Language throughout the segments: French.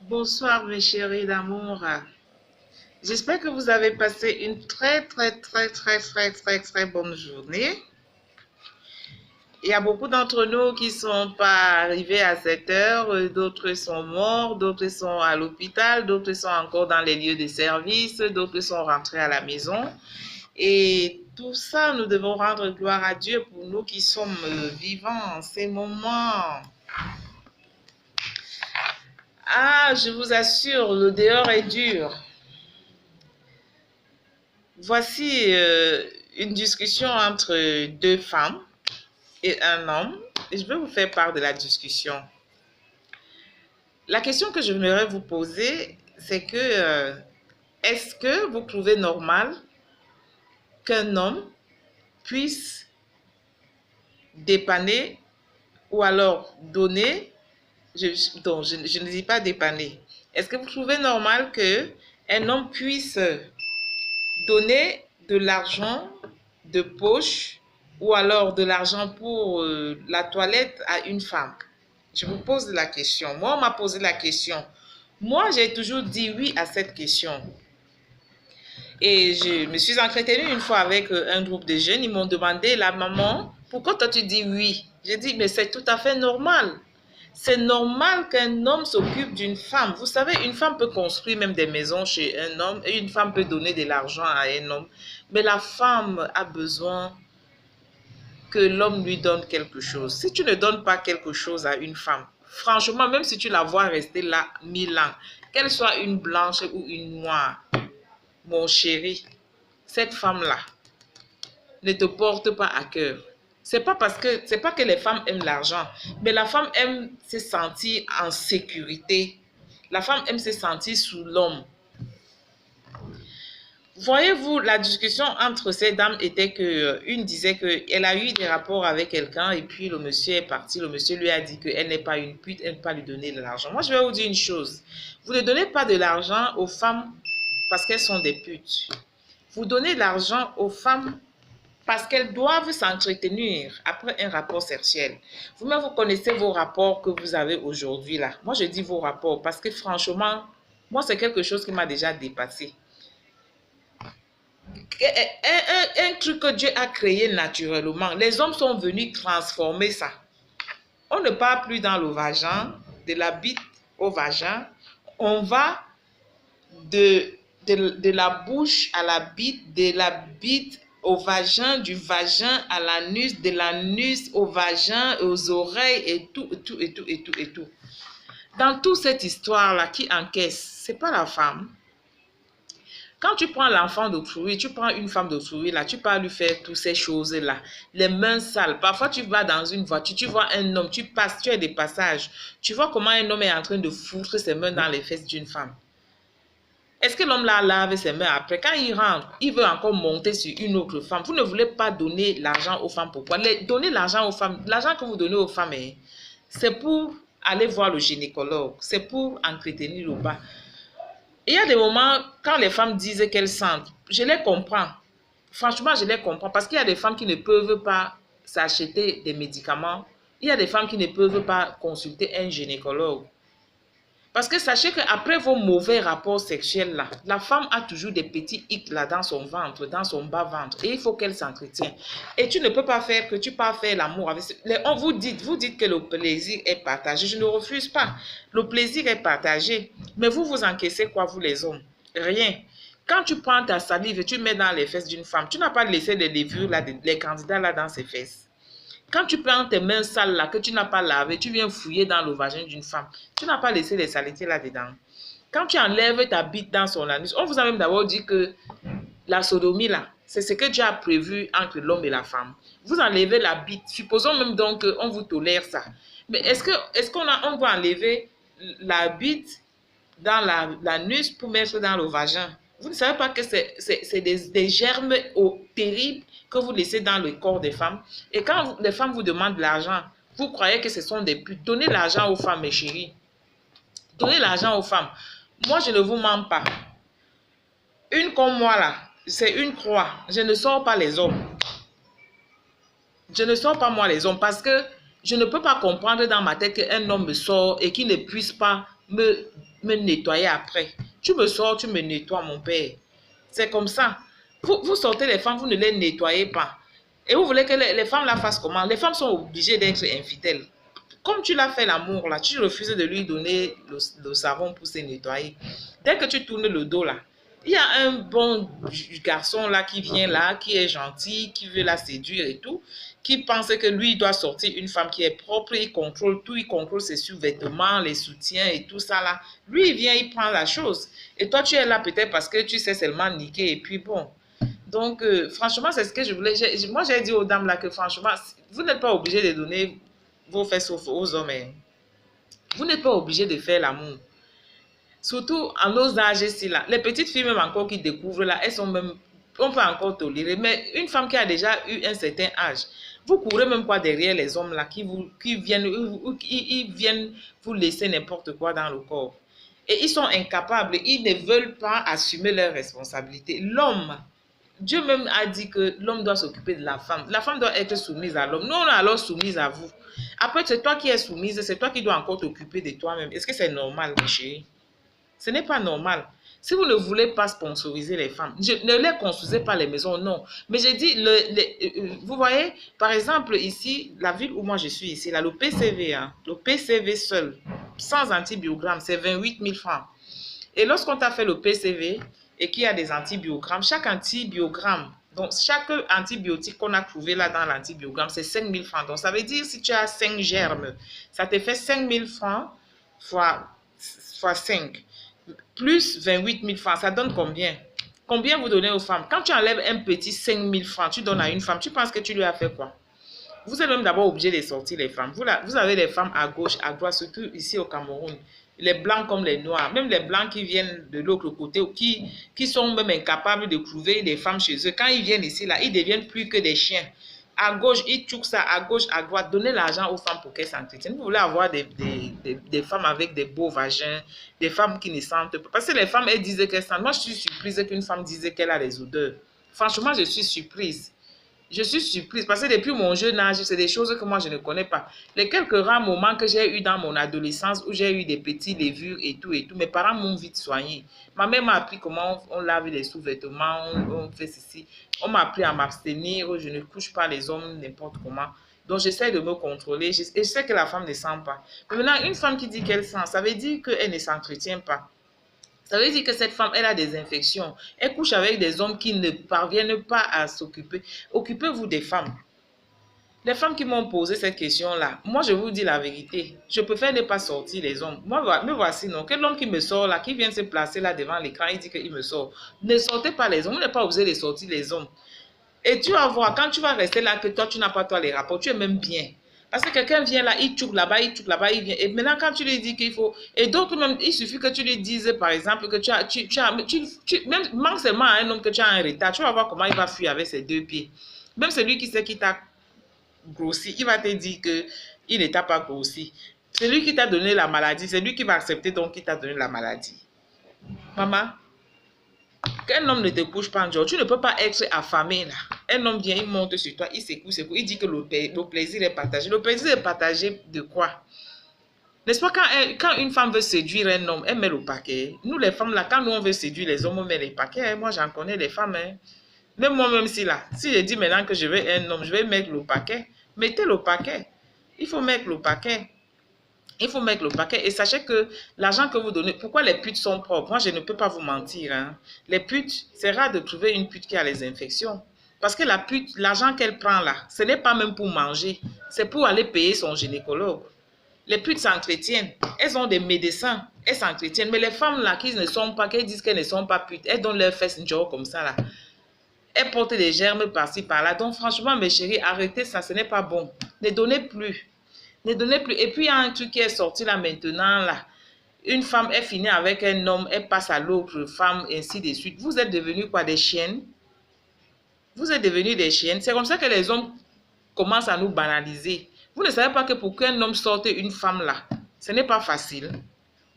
Bonsoir mes chéris d'amour. J'espère que vous avez passé une très bonne journée. Il y a beaucoup d'entre nous qui sont pas arrivés à cette heure, d'autres sont morts, d'autres sont à l'hôpital, d'autres sont encore dans les lieux de service, d'autres sont rentrés à la maison. Et tout ça, nous devons rendre gloire à Dieu pour nous qui sommes vivants en ces moments. Ah, je vous assure, le dehors est dur. Voici une discussion entre deux femmes et un homme. Et je vais vous faire part de la discussion. La question que je voudrais vous poser, c'est que est-ce que vous trouvez normal qu'un homme puisse dépanner ou alors donner, je ne dis pas dépanner, est-ce que vous trouvez normal qu'un homme puisse donner de l'argent de poche ou alors de l'argent pour la toilette à une femme? Je vous pose la question. Moi, on m'a posé la question. Moi, j'ai toujours dit oui à cette question. Et je me suis entretenue une fois avec un groupe de jeunes. Ils m'ont demandé, la maman, pourquoi toi tu dis oui? J'ai dit, mais c'est tout à fait normal. C'est normal qu'un homme s'occupe d'une femme. Vous savez, une femme peut construire même des maisons chez un homme et une femme peut donner de l'argent à un homme. Mais la femme a besoin que l'homme lui donne quelque chose. Si tu ne donnes pas quelque chose à une femme, franchement, même si tu la vois rester là 1000 ans, qu'elle soit une blanche ou une noire, mon chéri, cette femme-là ne te porte pas à cœur. C'est pas que les femmes aiment l'argent, mais la femme aime se sentir en sécurité. La femme aime se sentir sous l'homme. Voyez-vous, la discussion entre ces dames était que une disait qu'elle a eu des rapports avec quelqu'un et puis le monsieur est parti. Le monsieur lui a dit qu'elle n'est pas une pute, elle ne peut pas lui donner de l'argent. Moi, je vais vous dire une chose. Vous ne donnez pas de l'argent aux femmes parce qu'elles sont des putes. Vous donnez de l'argent aux femmes parce qu'elles doivent s'entretenir après un rapport sexuel. Vous-même, vous connaissez vos rapports que vous avez aujourd'hui là. Moi, je dis vos rapports parce que franchement, moi, c'est quelque chose qui m'a déjà dépassé. Un truc que Dieu a créé naturellement. Les hommes sont venus transformer ça. On ne parle plus dans le vagin, de la bite au vagin. On va de la bouche à la bite, de la bite au vagin, du vagin à l'anus, de l'anus au vagin, aux oreilles et tout. Dans toute cette histoire-là, qui encaisse, c'est pas la femme. Quand tu prends l'enfant d'autrui, tu prends une femme d'autrui, là, tu peux lui faire toutes ces choses-là. Les mains sales. Parfois, tu vas dans une voiture, tu vois un homme, tu passes, tu as des passages. Tu vois comment un homme est en train de foutre ses mains dans les fesses d'une femme. Est-ce que l'homme là lave ses mains après? Quand il rentre, il veut encore monter sur une autre femme. Vous ne voulez pas donner l'argent aux femmes. Pourquoi? Donner l'argent aux femmes, l'argent que vous donnez aux femmes, c'est pour aller voir le gynécologue. C'est pour entretenir le bas. Il y a des moments, quand les femmes disent qu'elles sentent, je les comprends. Franchement, je les comprends. Parce qu'il y a des femmes qui ne peuvent pas s'acheter des médicaments. Il y a des femmes qui ne peuvent pas consulter un gynécologue. Parce que sachez qu'après vos mauvais rapports sexuels, là, la femme a toujours des petits hics là dans son ventre, dans son bas-ventre. Et il faut qu'elle s'entretienne. Et tu ne peux pas faire que tu peux faire l'amour avec... Vous dites que le plaisir est partagé. Je ne refuse pas. Le plaisir est partagé. Mais vous encaissez quoi, vous les hommes? Rien. Quand tu prends ta salive et tu mets dans les fesses d'une femme, tu n'as pas laissé les levures, là, les candidats là dans ses fesses. Quand tu prends tes mains sales là, que tu n'as pas lavé, tu viens fouiller dans le vagin d'une femme. Tu n'as pas laissé les saletés là-dedans. Quand tu enlèves ta bite dans son anus, on vous a même d'abord dit que la sodomie là, c'est ce que Dieu a prévu entre l'homme et la femme. Vous enlevez la bite. Supposons même donc qu'on vous tolère ça. Mais est-ce qu'on va enlever la bite dans l'anus pour mettre dans le vagin? Vous ne savez pas que c'est des germes terribles que vous laissez dans le corps des femmes. Et quand les femmes vous demandent de l'argent, vous croyez que ce sont des putes. Donnez l'argent aux femmes, mes chéris. Donnez l'argent aux femmes. Moi, je ne vous mens pas. Une comme moi, là, c'est une croix. Je ne sors pas les hommes. Je ne sors pas moi les hommes parce que je ne peux pas comprendre dans ma tête qu'un homme me sort et qu'il ne puisse pas me me nettoyer après. Tu me sors, tu me nettoies, mon père. C'est comme ça. Vous sortez les femmes, vous ne les nettoyez pas. Et vous voulez que les femmes la fassent comment? Les femmes sont obligées d'être infidèles. Comme tu l'as fait l'amour, là, tu refuses de lui donner le savon pour se nettoyer. Dès que tu tournes le dos, là, il y a un bon garçon là qui vient là, qui est gentil, qui veut la séduire et tout, qui pense que lui, il doit sortir une femme qui est propre, il contrôle tout, il contrôle ses sous-vêtements, les soutiens et tout ça là. Lui, il vient, il prend la chose. Et toi, tu es là peut-être parce que tu sais seulement niquer et puis bon. Donc, franchement, c'est ce que je voulais. Moi, j'ai dit aux dames là que franchement, vous n'êtes pas obligé de donner vos fesses aux hommes. Hein. Vous n'êtes pas obligé de faire l'amour. Surtout à nos âges ici là. Les petites filles même encore qui découvrent là, elles sont même, on peut encore tolérer. Mais une femme qui a déjà eu un certain âge, vous courez même pas derrière les hommes là qui viennent vous laisser n'importe quoi dans le corps. Et ils sont incapables, ils ne veulent pas assumer leurs responsabilités. L'homme, Dieu même a dit que l'homme doit s'occuper de la femme. La femme doit être soumise à l'homme. Nous, on est alors soumise à vous. Après, c'est toi qui es soumise, c'est toi qui dois encore t'occuper de toi-même. Est-ce que c'est normal, mes chéris? Ce n'est pas normal. Si vous ne voulez pas sponsoriser les femmes, ne les construisez pas les maisons, non. Mais j'ai dit, vous voyez, par exemple, ici, la ville où moi je suis ici, là, le PCV, hein, le PCV seul, sans antibiogramme, c'est 28 000 francs. Et lorsqu'on t'a fait le PCV et qu'il y a des antibiogrammes, chaque antibiogramme, donc chaque antibiotique qu'on a trouvé là dans l'antibiogramme, c'est 5 000 francs. Donc ça veut dire si tu as 5 germes, ça te fait 5 000 francs fois 5, plus 28 000 francs. Ça donne combien? Combien vous donnez aux femmes? Quand tu enlèves un petit 5 000 francs, tu donnes à une femme, tu penses que tu lui as fait quoi? Vous êtes même d'abord obligé de sortir les femmes. Vous avez les femmes à gauche, à droite, surtout ici au Cameroun. Les blancs comme les noirs, même les blancs qui viennent de l'autre côté, qui sont même incapables de trouver des femmes chez eux. Quand ils viennent ici, là, ils deviennent plus que des chiens. À gauche, ils tchoukent ça, à gauche, à droite. Donnez l'argent aux femmes pour qu'elles s'entretiennent. Vous voulez avoir des femmes avec des beaux vagins, des femmes qui ne sentent pas. Parce que les femmes, elles disent qu'elles sentent. Moi, je suis surprise qu'une femme dise qu'elle a des odeurs. Franchement, je suis surprise. Je suis surprise parce que depuis mon jeune âge, c'est des choses que moi je ne connais pas. Les quelques rares moments que j'ai eu dans mon adolescence où j'ai eu des petits levures et tout, mes parents m'ont vite soigné. Ma mère m'a appris comment on lave les sous-vêtements, on fait ceci. On m'a appris à m'abstenir, je ne couche pas les hommes n'importe comment. Donc j'essaie de me contrôler et je sais que la femme ne sent pas. Mais maintenant, une femme qui dit qu'elle sent, ça veut dire qu'elle ne s'entretient pas. Ça veut dire que cette femme, elle a des infections. Elle couche avec des hommes qui ne parviennent pas à s'occuper. Occupez-vous des femmes. Les femmes qui m'ont posé cette question-là, moi, je vous dis la vérité. Je préfère ne pas sortir les hommes. Moi, me voici, non. Quel homme qui me sort là, qui vient se placer là devant l'écran, il dit qu'il me sort. Ne sortez pas les hommes. Vous n'êtes pas obligé de sortir les hommes. Et tu vas voir, quand tu vas rester là, que toi, tu n'as pas toi les rapports, tu es même bien. Parce que quelqu'un vient là, il tchouk là-bas, il vient. Et maintenant, quand tu lui dis qu'il faut... Et d'autres même, il suffit que tu lui dises, par exemple, que même manque seulement à un homme que tu as un retard. Tu vas voir comment il va fuir avec ses deux pieds. Même celui qui sait qu'il t'a grossi, il va te dire qu'il ne t'a pas grossi. C'est lui qui t'a donné la maladie. C'est lui qui va accepter donc qu'il t'a donné la maladie. Maman, qu'un homme ne te couche pas en jour, tu ne peux pas être affamé là. Un homme vient, il monte sur toi, il secoue, il dit que le plaisir est partagé. Le plaisir est partagé de quoi? N'est-ce pas quand une femme veut séduire un homme, elle met le paquet. Nous les femmes là, quand nous on veut séduire les hommes, on met les paquets. Moi j'en connais les femmes. Hein. Même moi-même si là, si je dis maintenant que je veux un homme, je vais mettre le paquet. Mettez le paquet. Il faut mettre le paquet. Il faut mettre le paquet et sachez que l'argent que vous donnez, pourquoi les putes sont propres? Moi, je ne peux pas vous mentir. Hein. Les putes, c'est rare de trouver une pute qui a les infections. Parce que la pute, l'argent qu'elle prend là, ce n'est pas même pour manger. C'est pour aller payer son gynécologue. Les putes s'entretiennent. Elles ont des médecins. Elles s'entretiennent. Mais les femmes là qui ne sont pas, qui disent qu'elles ne sont pas putes, elles donnent leurs fesses une jour comme ça là. Elles portent des germes par-ci par-là. Donc franchement, mes chéris, arrêtez ça, ce n'est pas bon. Ne donnez plus. Ne donnez plus. Et puis, il y a un truc qui est sorti là maintenant, là. Une femme, elle finit avec un homme, elle passe à l'autre femme, ainsi de suite. Vous êtes devenus quoi, des chiennes? Vous êtes devenus des chiennes. C'est comme ça que les hommes commencent à nous banaliser. Vous ne savez pas que pour qu'un homme sorte une femme là, ce n'est pas facile.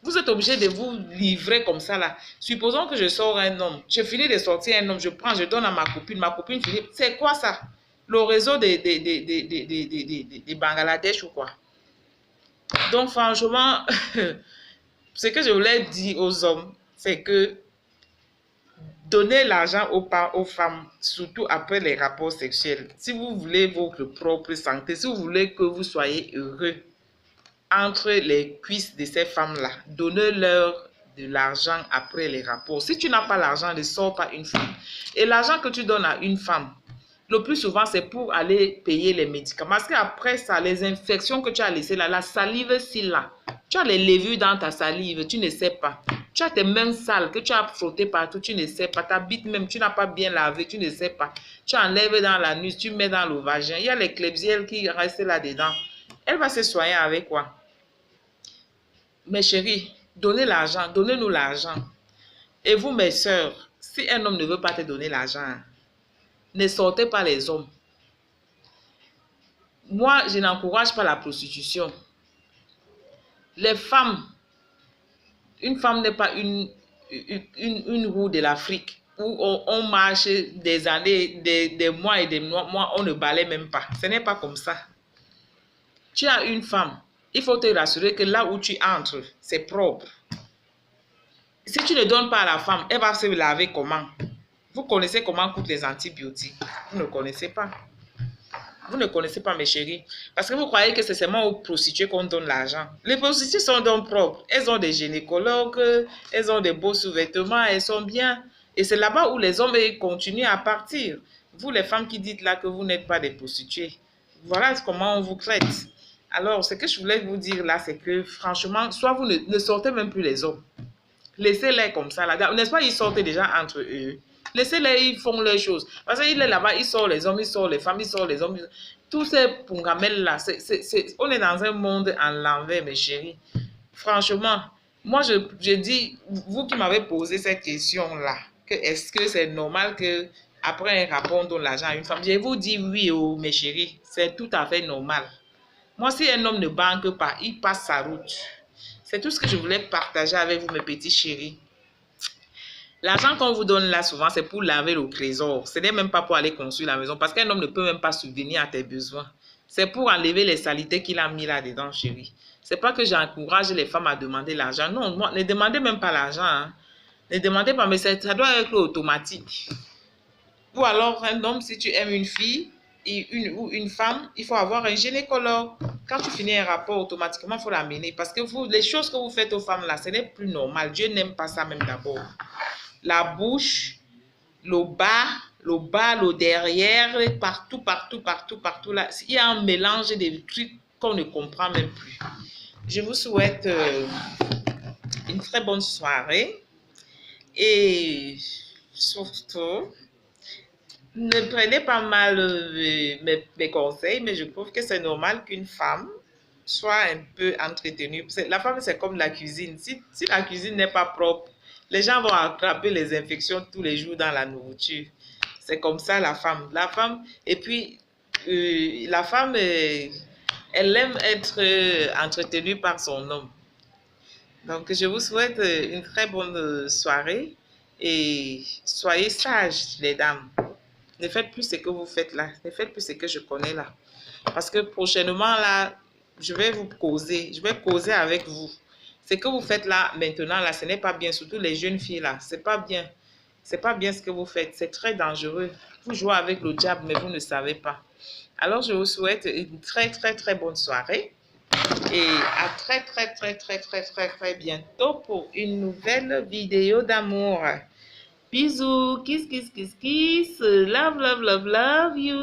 Vous êtes obligé de vous livrer comme ça là. Supposons que je sors un homme. Je finis de sortir un homme, je prends, je donne à ma copine finit. C'est quoi ça? Le réseau des Bangladesh ou quoi? Donc franchement, ce que je voulais dire aux hommes, c'est que donnez l'argent aux femmes, surtout après les rapports sexuels. Si vous voulez votre propre santé, si vous voulez que vous soyez heureux entre les cuisses de ces femmes-là, donnez-leur de l'argent après les rapports. Si tu n'as pas l'argent, ne sors pas une femme. Et l'argent que tu donnes à une femme, le plus souvent, c'est pour aller payer les médicaments. Parce qu'après ça, les infections que tu as laissées là, la salive, c'est là. Tu as les levures dans ta salive, tu ne sais pas. Tu as tes mains sales que tu as frottées partout, tu ne sais pas. Ta bite même, tu n'as pas bien lavé, tu ne sais pas. Tu enlèves dans la nuit, tu mets dans le vagin. Il y a les Klebsiella qui restent là-dedans. Elle va se soigner avec quoi? Mes chéris, donnez l'argent, donnez-nous l'argent. Et vous, mes soeurs, si un homme ne veut pas te donner l'argent, ne sortez pas les hommes. Moi, je n'encourage pas la prostitution. Les femmes, une femme n'est pas une roue de l'Afrique où on marche des années, des mois et des mois, on ne balaye même pas. Ce n'est pas comme ça. Tu as une femme, il faut te rassurer que là où tu entres, c'est propre. Si tu ne donnes pas à la femme, elle va se laver comment? Vous connaissez comment coûtent les antibiotiques? Vous ne connaissez pas. Vous ne connaissez pas, mes chéris. Parce que vous croyez que c'est seulement aux prostituées qu'on donne l'argent. Les prostituées sont donc propres. Elles ont des gynécologues, elles ont des beaux sous-vêtements, elles sont bien. Et c'est là-bas où les hommes continuent à partir. Vous, les femmes qui dites là que vous n'êtes pas des prostituées, voilà comment on vous traite. Alors, ce que je voulais vous dire là, c'est que franchement, soit vous ne sortez même plus les hommes. Laissez-les comme ça. N'est-ce pas, ils sortent déjà entre eux. Laissez-les, ils font leurs choses. Parce qu'il est là-bas, ils sortent les hommes, ils sortent les femmes, ils sortent les hommes. Tous ces pungamels-là, on est dans un monde en l'envers, mes chéris. Franchement, moi, je dis, vous qui m'avez posé cette question-là, est-ce que c'est normal que après un rapport, on donne l'argent à une femme? Je vous dis oui, oh, mes chéris, c'est tout à fait normal. Moi, si un homme ne banque pas, il passe sa route. C'est tout ce que je voulais partager avec vous, mes petits chéris. L'argent qu'on vous donne là, souvent, c'est pour laver le trésor. Ce n'est même pas pour aller construire la maison. Parce qu'un homme ne peut même pas subvenir à tes besoins. C'est pour enlever les saletés qu'il a mis là-dedans, chérie. C'est pas que j'encourage les femmes à demander l'argent. Non, moi, ne demandez même pas l'argent. Hein. Ne demandez pas, mais ça doit être automatique. Ou alors, un homme, si tu aimes une fille ou une femme, il faut avoir un gynécologue. Quand tu finis un rapport, automatiquement, il faut l'amener. Parce que les choses que vous faites aux femmes là, ce n'est plus normal. Dieu n'aime pas ça même d'abord. La bouche, le bas, le derrière, partout là. Il y a un mélange de trucs qu'on ne comprend même plus. Je vous souhaite une très bonne soirée et surtout, ne prenez pas mal mes conseils, mais je trouve que c'est normal qu'une femme soit un peu entretenue. La femme, c'est comme la cuisine. Si la cuisine n'est pas propre, les gens vont attraper les infections tous les jours dans la nourriture. C'est comme ça la femme. Et puis, la femme, elle aime être entretenue par son homme. Donc, je vous souhaite une très bonne soirée et soyez sages, les dames. Ne faites plus ce que vous faites là. Ne faites plus ce que je connais là. Parce que prochainement, là, je vais causer avec vous. Ce que vous faites là, maintenant, là, ce n'est pas bien. Surtout les jeunes filles là, c'est pas bien. C'est pas bien ce que vous faites. C'est très dangereux. Vous jouez avec le diable, mais vous ne savez pas. Alors, je vous souhaite une très, très, très bonne soirée. Et à très, très, très, très, très, très, très bientôt pour une nouvelle vidéo d'amour. Bisous, kiss, kiss, kiss, kiss. Love, love, love, love you.